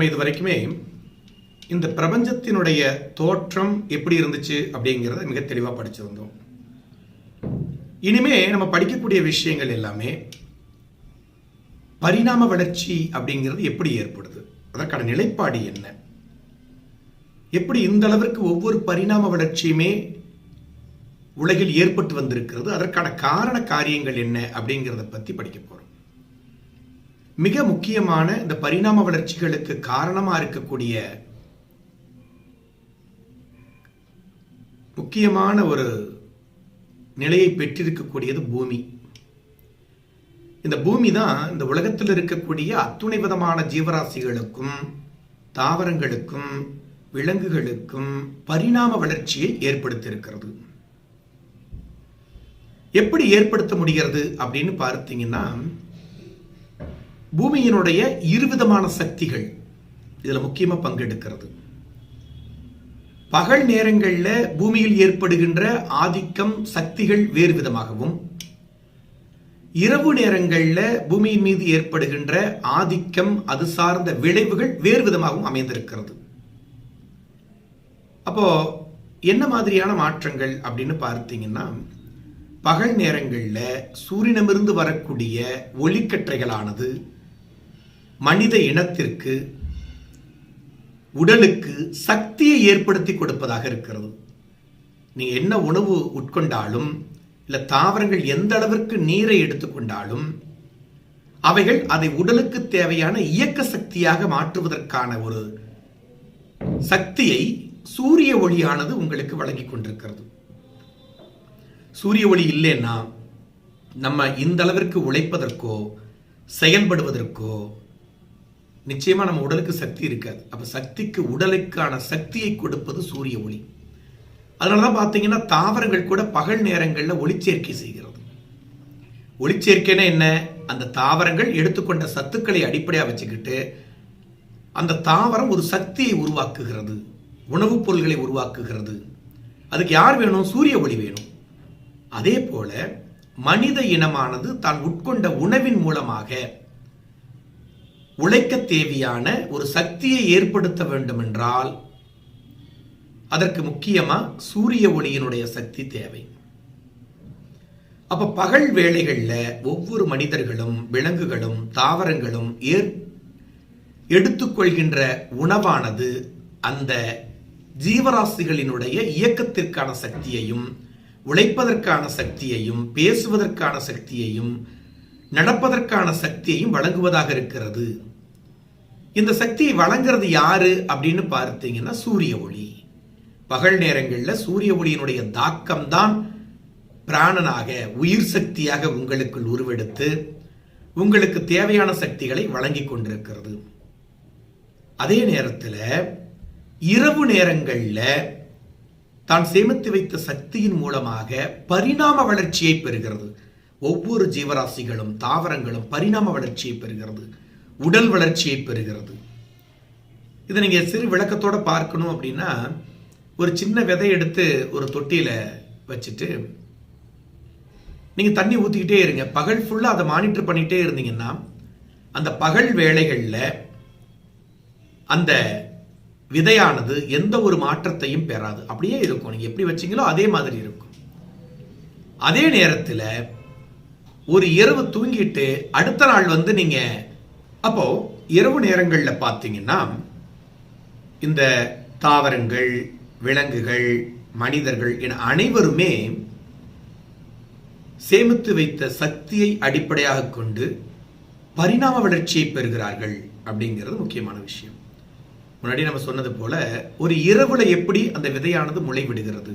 நம்ம இது வரைக்குமே இந்த பிரபஞ்சத்தினுடைய தோற்றம் எப்படி இருந்துச்சு அப்படிங்கிறத மிக தெளிவாக படிச்சிருந்தோம். இனிமே நம்ம படிக்கக்கூடிய விஷயங்கள் எல்லாமே பரிணாம வளர்ச்சி அப்படிங்கிறது எப்படி ஏற்படுது, அதற்கான நிலைப்பாடு என்ன, எப்படி இந்த அளவிற்கு ஒவ்வொரு பரிணாம வளர்ச்சியுமே உலகில் ஏற்பட்டு வந்திருக்கிறது, அதற்கான காரண காரியங்கள் என்ன அப்படிங்கிறத பற்றி படிக்க போறோம். மிக முக்கியமான இந்த பரிணாம வளர்ச்சிகளுக்கு காரணமா இருக்கக்கூடிய முக்கியமான ஒரு நிலையை பெற்றிருக்கக்கூடியது பூமி. இந்த பூமி தான் இந்த உலகத்தில் இருக்கக்கூடிய அத்துணை விதமான ஜீவராசிகளுக்கும் தாவரங்களுக்கும் விலங்குகளுக்கும் பரிணாம வளர்ச்சியை ஏற்படுத்தியிருக்கிறது. எப்படி ஏற்படுத்த முடிகிறது அப்படின்னு பார்த்தீங்கன்னா, பூமியினுடைய இருவிதமான சக்திகள் இதுல முக்கியமா பங்கெடுக்கிறது. பகல் நேரங்களில் பூமியில் ஏற்படுகின்ற ஆதிக்கம் சக்திகள் வேறு விதமாகவும், இரவு நேரங்களில் பூமியின் மீது ஏற்படுகின்ற ஆதிக்கம் அது சார்ந்த விளைவுகள் வேறு விதமாகவும் அமைந்திருக்கிறது. அப்போ என்ன மாதிரியான மாற்றங்கள் அப்படின்னு பார்த்தீங்கன்னா, பகல் நேரங்களில் சூரியனிடமிருந்து வரக்கூடிய ஒளிக்கற்றைகளானது மனித இனத்திற்கு உடலுக்கு சக்தியை ஏற்படுத்தி கொடுப்பதாக இருக்கிறது. நீங்க என்ன உணவு உட்கொண்டாலும் இல்ல தாவரங்கள் எந்த அளவிற்கு நீரை எடுத்துக்கொண்டாலும் அவைகள் அதை உடலுக்கு தேவையான இயக்க சக்தியாக மாற்றுவதற்கான ஒரு சக்தியை சூரிய ஒளியானது உங்களுக்கு வழங்கி கொண்டிருக்கிறது. சூரிய ஒளி இல்லைன்னா நம்ம இந்த அளவிற்கு உழைப்பதற்கோ செயல்படுவதற்கோ நிச்சயமா நம்ம உடலுக்கு சக்தி இருக்காது. அப்ப சக்திக்கு உடலுக்கான சக்தியை கொடுப்பது சூரிய ஒளி. அதனாலதான் பாத்தீங்கன்னா தாவரங்கள் கூட பகல் நேரங்களில் ஒளிச்சேர்க்கை செய்கிறது. ஒளிச்சேர்க்கைன்னா என்ன? அந்த தாவரங்கள் எடுத்துக்கொண்ட சத்துக்களை அடிப்படையாக வச்சுக்கிட்டு அந்த தாவரம் ஒரு சக்தியை உருவாக்குகிறது, உணவுப் பொருள்களை உருவாக்குகிறது. அதுக்கு யார் வேணும்? சூரிய ஒளி வேணும். அதே போல மனித இனமானது தான் உட்கொண்ட உணவின் மூலமாக உழைக்க தேவையான ஒரு சக்தியை ஏற்படுத்த வேண்டும் என்றால் அதற்கு முக்கியமா சூரிய ஒளியினுடைய சக்தி தேவை. அப்ப பகல் வேளைகள்ல ஒவ்வொரு மனிதர்களும் விலங்குகளும் தாவரங்களும் எடுத்துக்கொள்கின்ற உணவானது அந்த ஜீவராசிகளினுடைய இயக்கத்திற்கான சக்தியையும் உழைப்பதற்கான சக்தியையும் பேசுவதற்கான சக்தியையும் நடப்பதற்கான சக்தியையும் வழங்குவதாக இருக்கிறது. இந்த சக்தியை வழங்குறது யாரு அப்படின்னு பார்த்தீங்கன்னா சூரிய ஒளி. பகல் நேரங்களில் சூரிய ஒளியினுடைய தாக்கம் தான் பிராணனாக உயிர் சக்தியாக உங்களுக்குள் உருவெடுத்து உங்களுக்கு தேவையான சக்திகளை வழங்கி கொண்டிருக்கிறது. அதே நேரத்தில் இரவு நேரங்களில் தான் சேமித்து வைத்த சக்தியின் மூலமாக பரிணாம வளர்ச்சியை பெறுகிறது. ஒவ்வொரு ஜீவராசிகளும் தாவரங்களும் பரிணாம வளர்ச்சியை பெறுகிறது, உடல் வளர்ச்சியை பெறுகிறது. இதை நீங்க சிறு விளக்கத்தோட பார்க்கணும் அப்படின்னா, ஒரு சின்ன விதை எடுத்து ஒரு தொட்டியில வச்சுட்டு நீங்க தண்ணி ஊத்திக்கிட்டே இருங்க. பகல் ஃபுல்லா அதை மானிட்டர் பண்ணிட்டே இருந்தீங்கன்னா அந்த பகல் வேளைகள்ல அந்த விதையானது எந்த ஒரு மாற்றத்தையும் பெறாது, அப்படியே இருக்கும். நீங்க எப்படி வச்சீங்களோ அதே மாதிரி இருக்கும். அதே நேரத்தில் ஒரு இரவு தூங்கிட்டு அடுத்த நாள் நீங்க அப்போ இரவு நேரங்களில் பார்த்தீங்கன்னா இந்த தாவரங்கள் விலங்குகள் மனிதர்கள் என அனைவருமே சேமித்து வைத்த சக்தியை அடிப்படையாக கொண்டு பரிணாம வளர்ச்சியை பெறுகிறார்கள் அப்படிங்கிறது முக்கியமான விஷயம். முன்னாடி நம்ம சொன்னது போல ஒரு இரவுல எப்படி அந்த விதையானது முளைவிடுகிறது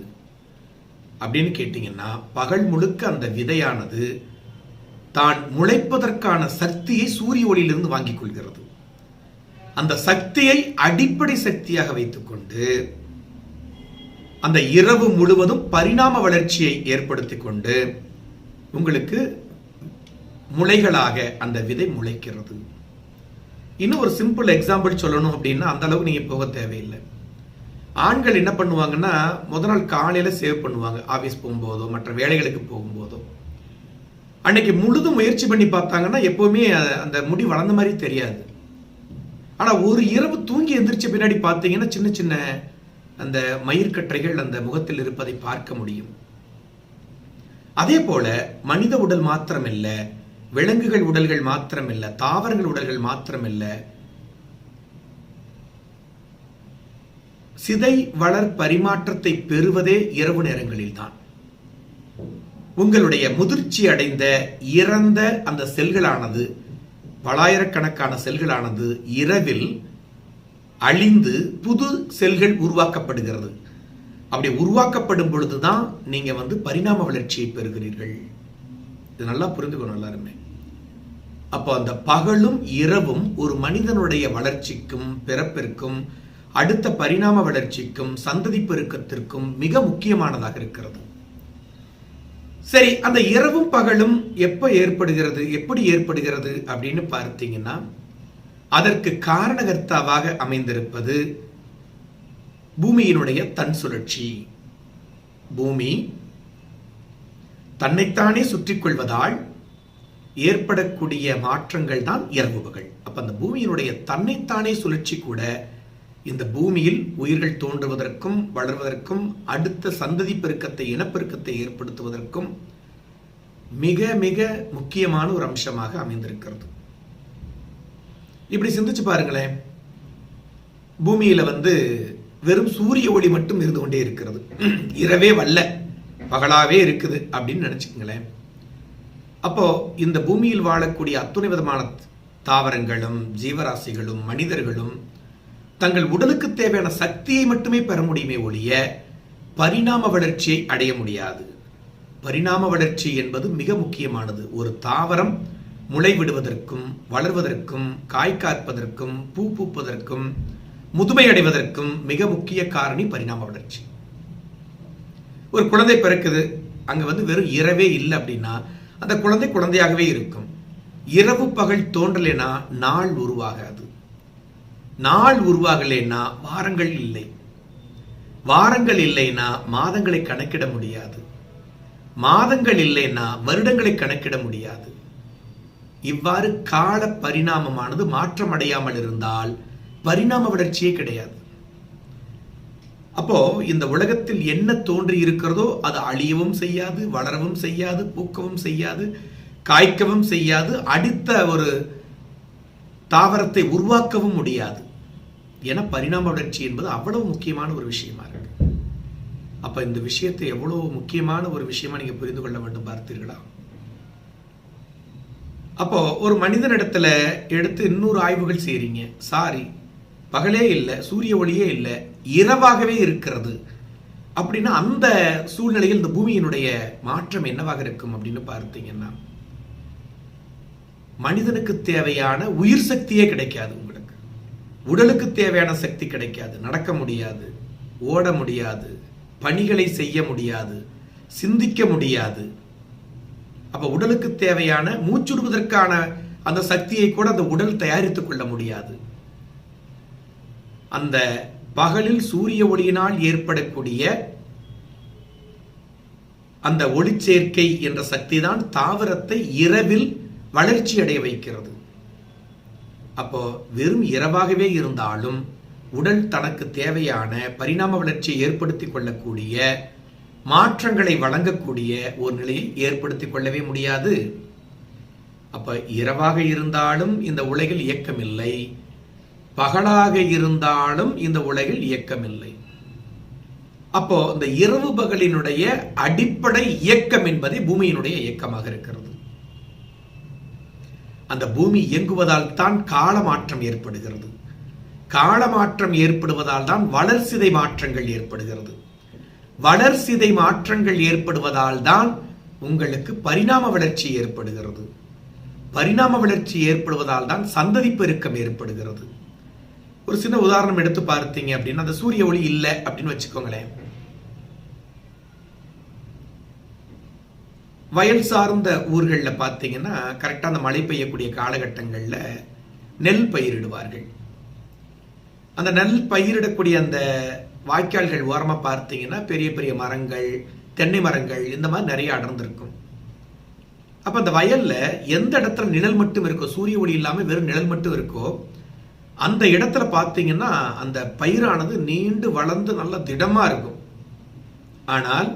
அப்படின்னு கேட்டீங்கன்னா, பகல் முழுக்க அந்த விதையானது தான் முளைப்பதற்கான சக்தியை சூரிய ஒளியிலிருந்து வாங்கிக் கொள்கிறது. அந்த சக்தியை அடிப்படை சக்தியாக வைத்துக்கொண்டு அந்த இரவு முழுவதும் பரிணாம வளர்ச்சியை ஏற்படுத்தி கொண்டு உங்களுக்கு முளைகளாக அந்த விதை முளைக்கிறது. இன்னும் ஒரு சிம்பிள் எக்ஸாம்பிள் சொல்லணும் அப்படின்னா, அந்த அளவுக்கு நீங்க போக தேவையில்லை. ஆண்கள் என்ன பண்ணுவாங்கன்னா, முதல் நாள் காலையில சேவ் பண்ணுவாங்க, ஆபீஸ் போகும்போதோ மற்ற வேலைகளுக்கு போகும்போதோ. அன்னைக்கு முழுதும் முயற்சி பண்ணி பார்த்தாங்கன்னா எப்பவுமே அந்த முடி வளர்ந்த மாதிரி தெரியாது. ஆனா ஒரு இரவு தூங்கி எந்திரிச்ச பின்னாடி பார்த்தீங்கன்னா சின்ன சின்ன அந்த மயிர்கற்றைகள் அந்த முகத்தில் இருப்பதை பார்க்க முடியும். அதே போல மனித உடல் மாத்திரமில்ல, விலங்குகள் உடல்கள் மாத்திரமில்ல, தாவரங்கள் உடல்கள் மாத்திரமில்ல, சிதை வளர் பரிமாற்றத்தை பெறுவதே இரவு நேரங்களில் தான். உங்களுடைய முதிர்ச்சி அடைந்த இறந்த அந்த செல்களானது, பலாயிரக்கணக்கான செல்களானது இரவில் அழிந்து புது செல்கள் உருவாக்கப்படுகிறது. அப்படி உருவாக்கப்படும் பொழுதுதான் நீங்க பரிணாம வளர்ச்சியை பெறுகிறீர்கள். இது நல்லா புரிந்துக்கணும் எல்லாருமே. அப்போ அந்த பகலும் இரவும் ஒரு மனிதனுடைய வளர்ச்சிக்கும் பிறப்பிற்கும் அடுத்த பரிணாம வளர்ச்சிக்கும் சந்ததி பெருக்கத்திற்கும் மிக முக்கியமானதாக இருக்கிறது. சரி, அந்த இரவும் பகலும் எப்ப ஏற்படுகிறது, எப்படி ஏற்படுகிறது அப்படின்னு பார்த்தீங்கன்னா, அதற்கு காரணகர்த்தாவாக அமைந்திருப்பது பூமியினுடைய தன் சுழற்சி. பூமி தன்னைத்தானே சுற்றிக் கொள்வதால் ஏற்படக்கூடிய மாற்றங்கள் தான் இரவு பகல். அப்ப அந்த பூமியினுடைய தன்னைத்தானே சுழற்சி கூட இந்த பூமியில் உயிர்கள் தோன்றுவதற்கும் வளர்வதற்கும் அடுத்த சந்ததி பெருக்கத்தை இனப்பெருக்கத்தை ஏற்படுத்துவதற்கும் மிக மிக முக்கியமான ஒரு அம்சமாக அமைந்திருக்கிறது. இப்படி சிந்திச்சு பாருங்களேன். பூமியில வெறும் சூரிய ஒளி மட்டும் இருந்து கொண்டே இருக்கிறது, இரவே வல்ல பகலாவே இருக்குது அப்படின்னு நினைச்சுக்கங்களேன். அப்போ இந்த பூமியில் வாழக்கூடிய அத்துணை விதமான தாவரங்களும் ஜீவராசிகளும் மனிதர்களும் தங்கள் உடலுக்கு தேவையான சக்தியை மட்டுமே பெற முடியுமே ஒழிய பரிணாம வளர்ச்சியை அடைய முடியாது. பரிணாம வளர்ச்சி என்பது மிக முக்கியமானது. ஒரு தாவரம் முளை விடுவதற்கும் வளர்வதற்கும் காய் காற்பதற்கும் பூ பூப்பதற்கும் முதுமை அடைவதற்கும் மிக முக்கிய காரணி பரிணாம வளர்ச்சி. ஒரு குழந்தை பிறக்குது, அங்க வெறும் இரவே இல்லை அப்படின்னா அந்த குழந்தை குழந்தையாகவே இருக்கும். இரவு பகல் தோன்றலைன்னா நாள் உருவாகாது. நாள் உருவாகலைன்னா வாரங்கள் இல்லை. வாரங்கள் இல்லைன்னா மாதங்களை கணக்கிட முடியாது. மாதங்கள் இல்லைன்னா வருடங்களை கணக்கிட முடியாது. இவ்வாறு கால பரிணாமமானது மாற்றம் அடையாமல் இருந்தால் பரிணாம வளர்ச்சியே கிடையாது. அப்போ இந்த உலகத்தில் என்ன தோன்றி இருக்கிறதோ அது அழியவும் செய்யாது, வளரவும் செய்யாது, பூக்கவும் செய்யாது, காய்க்கவும் செய்யாது, அடுத்த ஒரு தாவரத்தை உருவாக்கவும் முடியாது. ஏன்னா பரிணாம வளர்ச்சி என்பது அவ்வளவு முக்கியமான ஒரு விஷயமா இருக்கு. அப்ப இந்த விஷயத்தை எவ்வளவு முக்கியமான ஒரு விஷயமா நீங்க புரிந்து கொள்ள வேண்டும் பார்த்தீர்களா? அப்போ ஒரு மனிதனிடத்துல எடுத்து 200 ஆய்வுகள் செய்றீங்க. சாரி, பகலே இல்லை, சூரிய ஒளியே இல்லை, இரவாகவே இருக்கிறது அப்படின்னா அந்த சூழ்நிலையில் இந்த பூமியினுடைய மாற்றம் என்னவாக இருக்கும் அப்படின்னு பார்த்தீங்கன்னா, மனிதனுக்கு தேவையான உயிர் சக்தியே கிடைக்காது. உங்களுக்கு உடலுக்கு தேவையான சக்தி கிடைக்காது. நடக்க முடியாது, ஓட முடியாது, பணிகளை செய்ய முடியாது, சிந்திக்க முடியாது. அப்ப உடலுக்கு தேவையான மூச்சுடுவதற்கான அந்த சக்தியை கூட அந்த உடல் தயாரித்துக் கொள்ள முடியாது. அந்த பகலில் சூரிய ஒளியினால் ஏற்படக்கூடிய அந்த ஒளிச்சேர்க்கை என்ற சக்தி தான் தாவரத்தை இரவில் வளர்ச்சி அடைய வைக்கிறது. அப்போ வெறும் இரவாகவே இருந்தாலும் உடல் தனக்கு தேவையான பரிணாம வளர்ச்சியை ஏற்படுத்திக் கொள்ளக்கூடிய மாற்றங்களை வழங்கக்கூடிய ஒரு நிலையை ஏற்படுத்திக் கொள்ளவே முடியாது. அப்ப இரவாக இருந்தாலும் இந்த உலகில் இயக்கமில்லை, பகலாக இருந்தாலும் இந்த உலகில் இயக்கமில்லை. அப்போ இந்த இரவு பகலினுடைய அடிப்படை இயக்கம் என்பதே பூமியினுடைய இயக்கமாக இருக்கிறது. அந்த பூமி இயங்குவதால் தான் கால மாற்றம் ஏற்படுகிறது. கால மாற்றம் ஏற்படுவதால் தான் வளர்சிதை மாற்றங்கள் ஏற்படுகிறது. வளர்சிதை மாற்றங்கள் ஏற்படுவதால் தான் உங்களுக்கு பரிணாம வளர்ச்சி ஏற்படுகிறது. பரிணாம வளர்ச்சி ஏற்படுவதால் தான் சந்ததி பெருக்கம் ஏற்படுகிறது. ஒரு சின்ன உதாரணம் எடுத்து பார்த்தீங்க அப்படின்னா, அந்த சூரிய ஒளி இல்லை அப்படின்னு வச்சுக்கோங்களேன். வயல் சார்ந்த ஊர்களில் பார்த்தீங்கன்னா கரெக்டாக அந்த மழை பெய்யக்கூடிய காலகட்டங்களில் நெல் பயிரிடுவார்கள். அந்த நெல் பயிரிடக்கூடிய அந்த வாய்க்கால்கள் ஓரமாக பார்த்தீங்கன்னா பெரிய பெரிய மரங்கள், தென்னை மரங்கள் இந்த மாதிரி நிறைய அடர்ந்திருக்கும். அப்போ அந்த வயல்ல எந்த இடத்துல நிழல் மட்டும் இருக்கோ, சூரிய ஒளி இல்லாமல் வெறும் நிழல் மட்டும் இருக்கோ, அந்த இடத்துல பார்த்தீங்கன்னா அந்த பயிரானது நீண்டு வளர்ந்து நல்ல திடமா இருக்கும். ஆனால்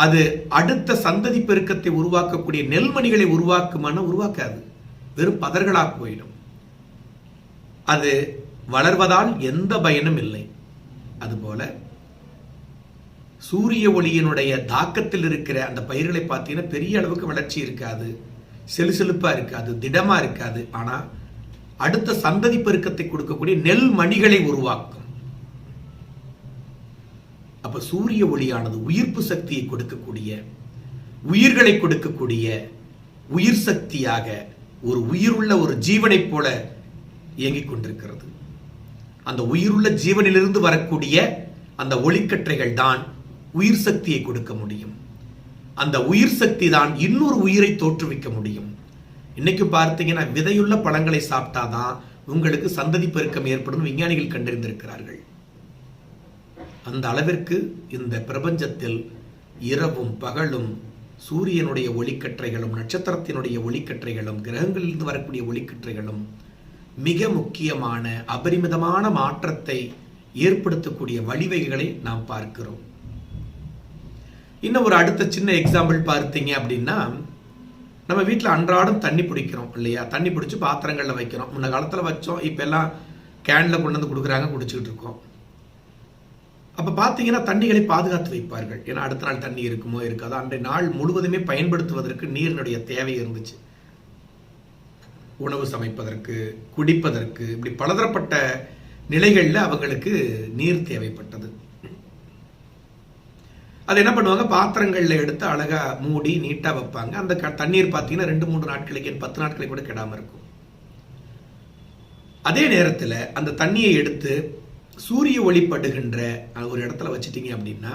அது அடுத்த சந்ததி பெருக்கத்தை உருவாக்கக்கூடிய நெல்மணிகளை உருவாக்காது. வெறும் பதர்களா போயிடும். அது வளர்வதால் எந்த பயனும் இல்லை. அதுபோல சூரிய ஒளியினுடைய தாக்கத்தில் இருக்கிற அந்த பயிர்களை பார்த்தீங்கன்னா பெரிய அளவுக்கு வளர்ச்சி இருக்காது, செலுசெலுப்பா இருக்காது, திடமா இருக்காது. ஆனா அடுத்த சந்ததி பெருக்கத்தை கொடுக்கக்கூடிய நெல் மணிகளை உருவாக்கும். அப்ப சூரிய ஒளியானது உயிர்ப்பு சக்தியை கொடுக்கக்கூடிய, உயிர்களை கொடுக்கக்கூடிய உயிர் சக்தியாக ஒரு உயிருள்ள ஒரு ஜீவனை போல இயங்கிக் கொண்டிருக்கிறது. அந்த உயிருள்ள ஜீவனிலிருந்து வரக்கூடிய அந்த ஒளிக்கற்றைகள் தான் உயிர் சக்தியை கொடுக்க முடியும். அந்த உயிர் சக்தி தான் இன்னொரு உயிரை தோற்றுவிக்க முடியும். இன்னைக்கு பார்த்தீங்கன்னா விதையுள்ள பழங்களை சாப்பிட்டாதான் உங்களுக்கு சந்ததி பெருக்கம் ஏற்படும் விஞ்ஞானிகள் கண்டறிந்திருக்கிறார்கள். அந்த அளவிற்கு இந்த பிரபஞ்சத்தில் இரவும் பகலும் சூரியனுடைய ஒளிக்கற்றைகளும் நட்சத்திரத்தினுடைய ஒளிக்கற்றைகளும் கிரகங்களிலிருந்து வரக்கூடிய ஒளிக்கற்றைகளும் மிக முக்கியமான அபரிமிதமான மாற்றத்தை ஏற்படுத்தக்கூடிய வழிவகைகளை நாம் பார்க்கிறோம். இன்னும் ஒரு அடுத்த சின்ன எக்ஸாம்பிள் பார்த்தீங்க அப்படின்னா, நம்ம வீட்டில் அன்றாடம் தண்ணி பிடிக்கிறோம் இல்லையா? தண்ணி பிடிச்சி பாத்திரங்களில் வைக்கிறோம். முன்ன காலத்தில் வச்சோம், இப்போ எல்லாம் கேனில் கொண்டு வந்து கொடுக்குறாங்க, குடிச்சுக்கிட்டு இருக்கோம். அப்போ பார்த்தீங்கன்னா தண்ணிகளை பாதுகாத்து வைப்பார்கள். ஏன்னா அடுத்த நாள் தண்ணி இருக்குமோ இருக்காதோ. அன்றைய நாள் முழுவதுமே பயன்படுத்துவதற்கு நீரினுடைய தேவை இருந்துச்சு. உணவு சமைப்பதற்கு, குடிப்பதற்கு, இப்படி பலதரப்பட்ட நிலைகளில் அவங்களுக்கு நீர் தேவைப்பட்டது. அது என்ன பண்ணுவாங்க, பாத்திரங்களில் எடுத்து அழகா மூடி நீட்டாக வைப்பாங்க. அந்த தண்ணீர் பார்த்தீங்கன்னா 2-3 நாட்களுக்கு 10 நாட்களுக்கு கூட கெடாமல் இருக்கும். அதே நேரத்தில் அந்த தண்ணியை எடுத்து சூரிய ஒளிப்படுகின்ற ஒரு இடத்துல வச்சிட்டீங்க அப்படின்னா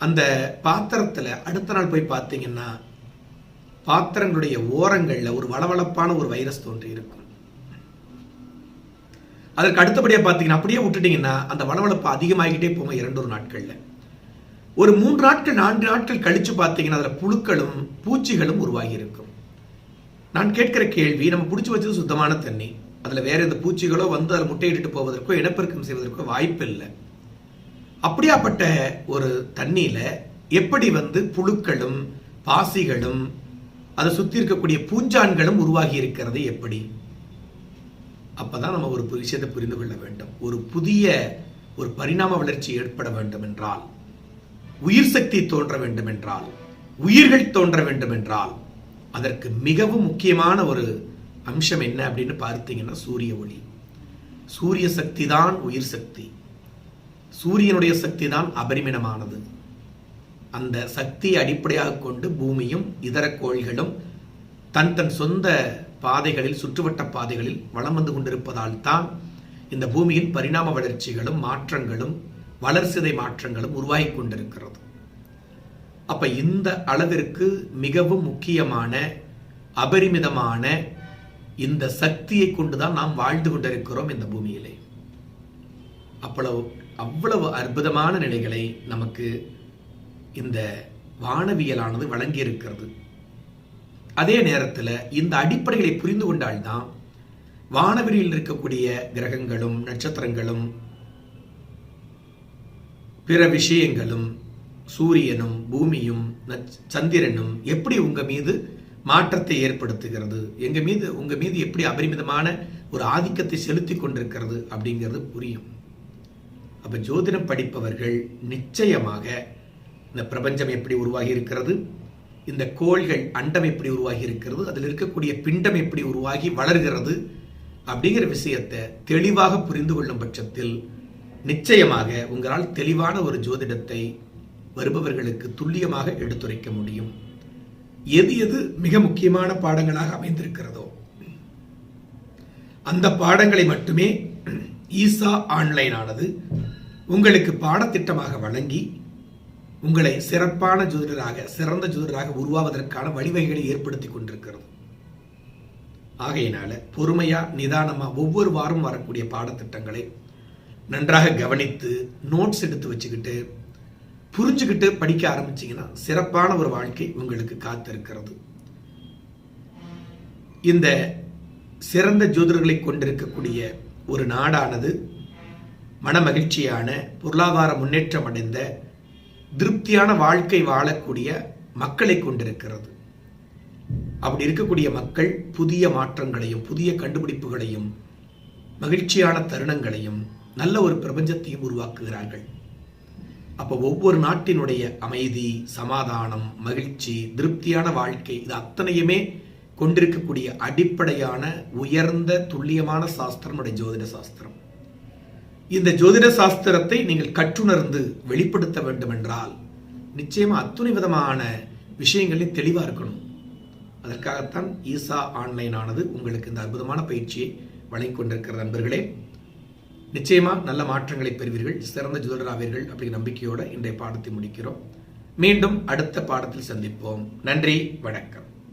அந்த பாத்திரத்தில் அடுத்த நாள் போய் பார்த்தீங்கன்னா பாத்திரங்களுடைய ஓரங்களில் ஒரு வளவளப்பான ஒரு வைரஸ் தோன்றி இருக்கும். அதற்கு அடுத்தபடியாக பார்த்தீங்கன்னா அப்படியே விட்டுட்டீங்கன்னா அந்த வளவளப்பு அதிகமாகிட்டே போகும். 2 நாட்களில் ஒரு 3 நாட்கள் 4 நாட்கள் கழிச்சு பார்த்தீங்கன்னா அதில் புழுக்களும் பூச்சிகளும் உருவாகி இருக்கும். நான் கேட்கிற கேள்வி, நம்ம பிடிச்சி வச்சது சுத்தமான தண்ணி, அதில் வேற எந்த பூச்சிகளோ வந்து அதில் முட்டையிட்டு போவதற்கோ இனப்பெருக்கம் செய்வதற்கோ வாய்ப்பு இல்லை. அப்படியாப்பட்ட ஒரு தண்ணியில எப்படி வந்து புழுக்களும் பாசிகளும் அதை சுத்தி இருக்கக்கூடிய பூஞ்சான்களும் உருவாகி இருக்கிறது எப்படி? அப்பதான் நம்ம ஒரு விஷயத்தை புரிந்து கொள்ள வேண்டும். ஒரு புதிய ஒரு பரிணாம வளர்ச்சி ஏற்பட வேண்டும் என்றால், உயிர் சக்தி தோன்ற வேண்டும் என்றால், உயிர்கள் தோன்ற வேண்டும் என்றால், அதற்கு மிகவும் முக்கியமான ஒரு அம்சம் என்ன அப்படின்னு பார்த்தீங்கன்னா சூரிய ஒளி. சூரிய சக்தி தான் உயிர் சக்தி. சூரியனுடைய சக்தி தான் அபரிமிதமானது. அந்த சக்தியை அடிப்படையாக கொண்டு பூமியும் இதர கோள்களும் தன் தன் சொந்த பாதைகளில், சுற்றுவட்ட பாதைகளில் வளம் வந்து கொண்டிருப்பதால் தான் இந்த பூமியின் பரிணாம வளர்ச்சிகளும் மாற்றங்களும் வளர்சிதை மாற்றங்களும் உருவாகி கொண்டிருக்கிறது. அப்ப இந்த அளவிற்கு மிகவும் முக்கியமான அபரிமிதமான இந்த சக்தியை கொண்டுதான் நாம் வாழ்ந்து கொண்டிருக்கிறோம் இந்த பூமியிலே. அவ்வளவு அற்புதமான நிலைகளை நமக்கு இந்த வானவியலானது வழங்கி இருக்கிறது. அதே நேரத்தில் இந்த அடிப்படைகளை புரிந்து கொண்டால்தான் வானவெளியில் இருக்கக்கூடிய கிரகங்களும் நட்சத்திரங்களும் பிற விஷயங்களும் சூரியனும் பூமியும் சந்திரனும் எப்படி உங்க மீது மாற்றத்தை ஏற்படுத்துகிறது, உங்க மீது எப்படி அபரிமிதமான ஒரு ஆதிக்கத்தை செலுத்தி கொண்டிருக்கிறது அப்படிங்கிறது புரியும். அப்ப ஜோதிடம் படிப்பவர்கள் நிச்சயமாக இந்த பிரபஞ்சம் எப்படி உருவாகி இருக்கிறது, இந்த கோள்கள் அண்டம் எப்படி உருவாகி இருக்கிறது, அதில் இருக்கக்கூடிய பிண்டம் எப்படி உருவாகி வளர்கிறது அப்படிங்கிற விஷயத்தை தெளிவாக புரிந்து கொள்ளும் பட்சத்தில் நிச்சயமாக உங்களால் தெளிவான ஒரு ஜோதிடத்தை வருபவர்களுக்கு துல்லியமாக எடுத்துரைக்க முடியும். எது எது மிக முக்கியமான பாடங்களாக அமைந்திருக்கிறதோ அந்த பாடங்களை மட்டுமே ஈசா ஆன்லைன் ஆனது உங்களுக்கு பாடத்திட்டமாக வழங்கி உங்களை சிறப்பான ஜோதிடராக, சிறந்த ஜோதிடராக உருவாவதற்கான வழிவகைகளை ஏற்படுத்தி கொண்டிருக்கிறது. ஆகையினால பொறுமையா நிதானமா ஒவ்வொரு வாரம் வரக்கூடிய பாடத்திட்டங்களை நன்றாக கவனித்து நோட்ஸ் எடுத்து வச்சுக்கிட்டு புரிஞ்சுக்கிட்டு படிக்க ஆரம்பிச்சீங்கன்னா சிறப்பான ஒரு வாழ்க்கை உங்களுக்கு காத்திருக்கிறது. இந்த சிறந்த ஜோதிடர்களை கொண்டிருக்கக்கூடிய ஒரு நாடானது மனமகிழ்ச்சியான, பொருளாதார முன்னேற்றம் அடைந்த, திருப்தியான வாழ்க்கை வாழக்கூடிய மக்களை கொண்டிருக்கிறது. அப்படி இருக்கக்கூடிய மக்கள் புதிய மாற்றங்களையும் புதிய கண்டுபிடிப்புகளையும் மகிழ்ச்சியான தருணங்களையும் நல்ல ஒரு பிரபஞ்சத்தையும் உருவாக்குகிறார்கள். அப்போ ஒவ்வொரு நாட்டினுடைய அமைதி, சமாதானம், மகிழ்ச்சி, திருப்தியான வாழ்க்கை, இது அத்தனையுமே கொண்டிருக்கக்கூடிய அடிப்படையான உயர்ந்த துல்லியமான சாஸ்திரம் நம்முடைய ஜோதிட சாஸ்திரம். இந்த ஜோதிட சாஸ்திரத்தை நீங்கள் கற்றுணர்ந்து வெளிப்படுத்த வேண்டும் என்றால் நிச்சயமா அத்துணை விதமான விஷயங்களில் தெளிவாக இருக்கணும். அதற்காகத்தான் ஈசா ஆன்லைன் ஆனது உங்களுக்கு இந்த அற்புதமான பயிற்சியை வழங்கிக் கொண்டிருக்கிற நண்பர்களே. நிச்சயமா நல்ல மாற்றங்களை பெறுவீர்கள், சிறந்த ஜோதிடராவீர்கள் அப்படிங்கிற நம்பிக்கையோட இன்றைய பாடத்தை முடிக்கிறோம். மீண்டும் அடுத்த பாடத்தில் சந்திப்போம். நன்றி, வணக்கம்.